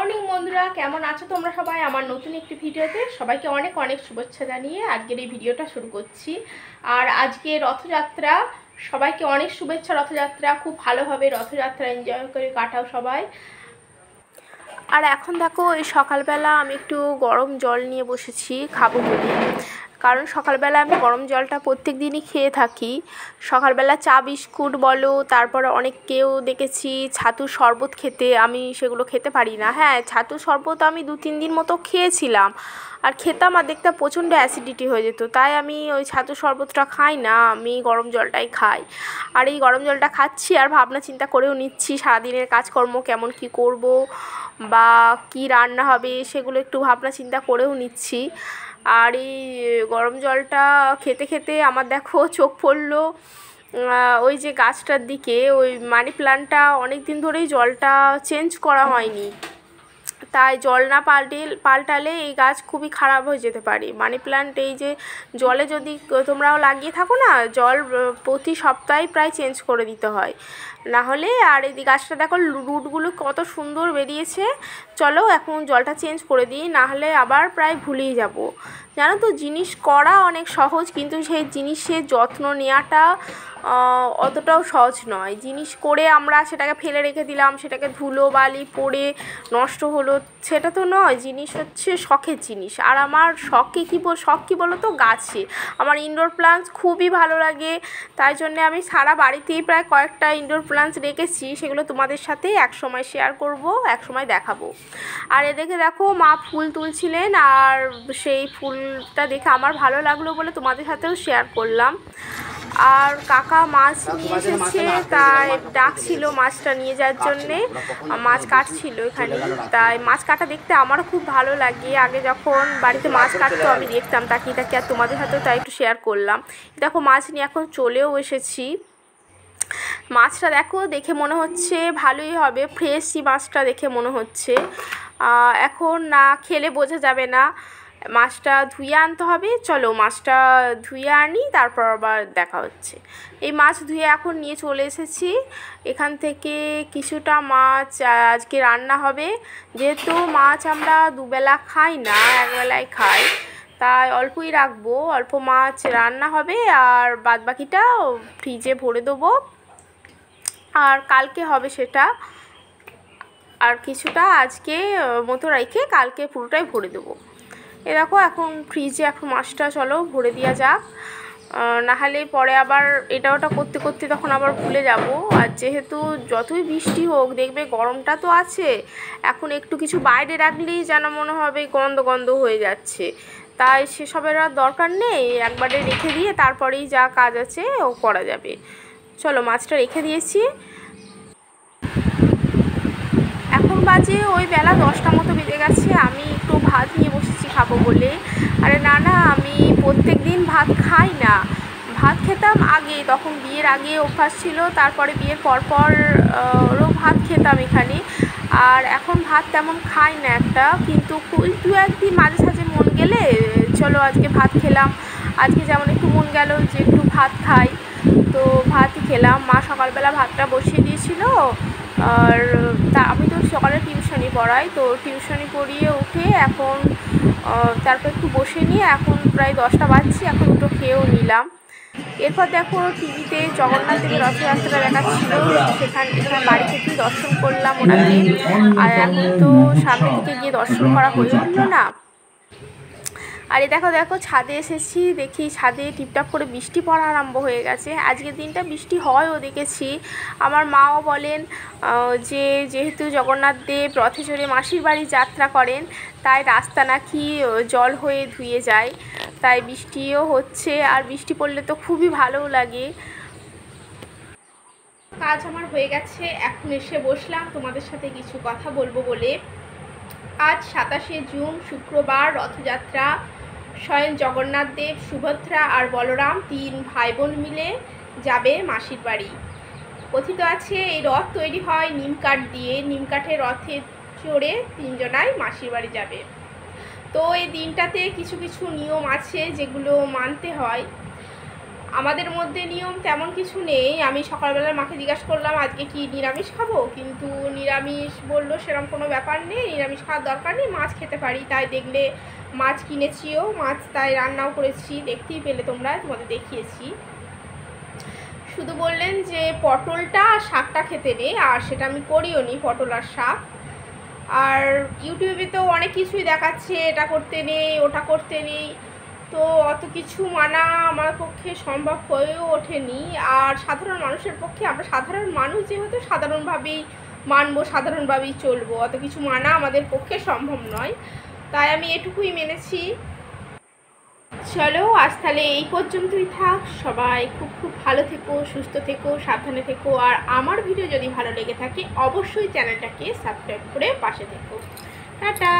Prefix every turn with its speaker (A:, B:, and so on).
A: Morning বন্ধুরা, কেমন আছো তোমরা সবাই? আমার নতুন একটি ভিডিওতে সবাইকে অনেক অনেক শুভেচ্ছা জানিয়ে আজকের এই ভিডিওটা শুরু করছি। আর আজকে রথযাত্রা, সবাইকে অনেক শুভেচ্ছা। রথযাত্রা খুব ভালোভাবে রথযাত্রা এনজয় করে কাটাও সবাই। আর এখন দেখো এই সকালবেলা আমি একটু গরম জল নিয়ে বসেছি খাবো বলে, কারণ সকালবেলা আমি গরম জলটা প্রত্যেক দিনই খেয়ে থাকি। সকালবেলা চা বিস্কুট বলো, তারপরে অনেককেও দেখেছি ছাতুর শরবত খেতে, আমি সেগুলো খেতে পারি না। হ্যাঁ, ছাতুর শরবত আমি 2-3 দিন মতো খেয়েছিলাম আর খেতাম, আর দেখতে প্রচণ্ড অ্যাসিডিটি হয়ে যেত, তাই আমি ওই ছাতুর শরবতটা খাই না, আমি গরম জলটাই খাই। আর এই গরম জলটা খাচ্ছি আর ভাবনা চিন্তা করেও নিচ্ছি সারাদিনের কাজকর্ম কেমন কি করব বা কি রান্না হবে, সেগুলো একটু ভাবনা চিন্তা করেও নিচ্ছি। আর এই গরম জলটা খেতে খেতে আমার দেখো চোখ পড়লো ওই যে গাছটার দিকে, ওই মানি প্ল্যান্টটা অনেক দিন ধরেই জলটা চেঞ্জ করা হয়নি, তাই জল না পাল্টালে এই গাছ খুবই খারাপ হয়ে যেতে পারে। মানি প্ল্যান্ট এই যে জলে যদি তোমরাও লাগিয়ে থাকো না, জল প্রতি সপ্তাহে প্রায় চেঞ্জ করে দিতে হয়, না হলে। আর এই গাছটা দেখো রুটগুলো কত সুন্দর বেরিয়েছে। চলো এখন জলটা চেঞ্জ করে দিই, না হলে আবার প্রায় ভুলেই যাব। জানো তো, জিনিস করা অনেক সহজ, কিন্তু সেই জিনিসের যত্ন নেওয়াটা অতটাও সহজ নয়। জিনিস করে আমরা সেটাকে ফেলে রেখে দিলাম, সেটাকে ধুলো বালি পড়ে নষ্ট হলো, সেটা তো নয়। জিনিস হচ্ছে শখের জিনিস। আর আমার শখ কী বলো তো, গাছে আমার ইনডোর প্লান্টস খুবই ভালো লাগে, তাই জন্যে আমি সারা বাড়িতেই প্রায় কয়েকটা ইনডোর প্লান্টস রেখেছি, সেগুলো তোমাদের সাথে একসময় শেয়ার করব, একসময় দেখাবো। আর এদিকে দেখো মা ফুল তুলছিলেন, আর সেই ফুলটা দেখে আমার ভালো লাগলো বলে তোমাদের সাথেও শেয়ার করলাম। আর কাকা মাছ নিয়ে এসেছে, তাই ডাকছিল মাছটা নিয়ে যাওয়ার জন্যে, মাছ কাটছিল এখানে। তাই মাছ কাটা দেখতে আমারও খুব ভালো লাগে। আগে যখন বাড়িতে মাছ কাটতো আমি দেখতাম তাকিয়ে তাকিয়ে, আর তোমাদের সাথেও তাই একটু শেয়ার করলাম। দেখো মাছ নিয়ে এখন চলেও এসেছি। মাছটা দেখো দেখে মনে হচ্ছে ভালোই হবে, ফ্রেশই মাছটা দেখে মনে হচ্ছে। এখন না খেলে বোঝা যাবে না, মাছটা ধুয়ে আনতে হবে। চলো মাছটা ধুয়ে আনি, তারপর আবার দেখা হচ্ছে। এই মাছ ধুয়ে এখন নিয়ে চলে এসেছি। এখান থেকে কিছুটা মাছ আজকে রান্না হবে, যেহেতু মাছ আমরা দুবেলা খাই না, একবেলায় খাই, তাই অল্পই রাখবো। অল্প মাছ রান্না হবে আর বাদবাকিটা ফ্রিজে ভরে দেবো, আর কালকে হবে সেটা। আর কিছুটা আজকে মতো রেখে কালকে পুরোটাই ভরে দেবো। এ দেখো এখন ফ্রিজে এখন মাছটা চলো ভরে দেওয়া যাক, নাহলে পরে আবার এটা ওটা করতে করতে তখন আবার ভুলে যাব। আর যেহেতু যতই বৃষ্টি হোক দেখবে গরমটা তো আছে, এখন একটু কিছু বাইরে রাখলেই যেন মনে হবে গন্ধ গন্ধ হয়ে যাচ্ছে, তাই সেসবের আর দরকার নেই। একবারে রেখে দিয়ে তারপরেই যা কাজ আছে ও করা যাবে। চলো মাছটা রেখে দিয়েছি। এখন বাজে ওই বেলা 10টা মতো বেজে গেছে, আমি একটু ভাত নিয়ে বসেছি খাবো বলে। আরে না না, আমি প্রত্যেক দিন ভাত খাই না। ভাত খেতাম আগে, তখন বিয়ের আগে অভ্যাস ছিল, তারপরে বিয়ের পরও ভাত খেতাম এখানে। আর এখন ভাত তেমন খাই না একটা, কিন্তু দু একদিন মাঝে সাঝে মন গেলে চলো আজকে ভাত খেলাম। আজকে যেমন একটু মন গেল যে একটু ভাত খাই, তো ভাতই খেলাম। মা সকালবেলা ভাতটা বসিয়ে দিয়েছিল। আর আমি তো সকালে টিউশনি পড়াই, তো টিউশনি পড়িয়ে উঠে এখন তারপর একটু বসে নিয়ে এখন প্রায় 10টা বাজছে, এখন দুটো খেয়েও নিলাম। এরপর দেখো টিভিতে জগন্নাথ দেবের রথযাত্রা দেখাচ্ছিল, এখানে বাড়ি থেকেই দর্শন করলাম ওনাকে। আর এখন তো সামনে থেকে গিয়ে দর্শন করা হয়ে উঠলো না। আর দেখো দেখো ছাদে এসেছি, দেখি ছাদে টিপটাপ করে বৃষ্টি পড়া আরম্ভ হয়ে গেছে। আজকের দিনটা বৃষ্টি হয়ও দেখেছি। আমার মাও বলেন যে যেহেতু জগন্নাথ দেব রথে চড়ে মাসির বাড়ি যাত্রা করেন, তাই রাস্তা নাকি জল হয়ে ধুয়ে যায়, তাই বৃষ্টিও হচ্ছে। আর বৃষ্টি পড়লে তো খুবই ভালোও লাগে। কাজ আমার হয়ে গেছে, এখন এসে বসলাম তোমাদের সাথে কিছু কথা বলবো বলে। আজ 27শে জুন শুক্রবার, রথযাত্রা। স্বয়ং জগন্নাথ দেব, সুভদ্রা আর বলরাম 3 ভাই বোন মিলে যাবে মাসির বাড়ি। কথিত আছে এই রথ তৈরি হয় নিম কাঠ দিয়ে, নিম কাঠের রথে চড়ে 3 জনাই মাসির বাড়ি যাবে। তো এই দিনটাতে কিছু কিছু নিয়ম আছে যেগুলো মানতে হয়। আমাদের মধ্যে নিয়ম তেমন কিছু নেই। আমি সকালবেলা মাকে জিজ্ঞাসা করলাম আজকে কি নিরামিষ খাবো, কিন্তু নিরামিষ বললো সেরকম কোনো ব্যাপার নেই, নিরামিষ খাওয়ার দরকার নেই, মাছ খেতে পারি। তাই দেখলে মাছ কিনেছিও, মাছ তাই রান্নাও করেছি, দেখতেই পেলে তোমরা, তোমাদের দেখিয়েছি। শুধু বললেন যে পটলটা আর শাকটা খেতে নেই, আর সেটা আমি করিও নি, পটল আর শাক। আর ইউটিউবে তো অনেক কিছুই দেখাচ্ছে, এটা করতে নেই ওটা করতে নেই, তো অত কিছু মানা আমার পক্ষে সম্ভব হয়েও ওঠেনি। আর সাধারণ মানুষের পক্ষে, আমরা সাধারণ মানুষ যেহেতু সাধারণভাবেই মানবো, সাধারণভাবেই চলবো, অত কিছু মানা আমাদের পক্ষে সম্ভব নয়, তাই আমি এটুকুই মেনেছি। চলো আজ তাহলে এই পর্যন্তই থাক। সবাই খুব খুব ভালো থেকো, সুস্থ থেকো, সাবধানে থেকো। আর আমার ভিডিও যদি ভালো লেগে থাকে অবশ্যই চ্যানেলটাকে সাবস্ক্রাইব করে পাশে থেকো। টাটা।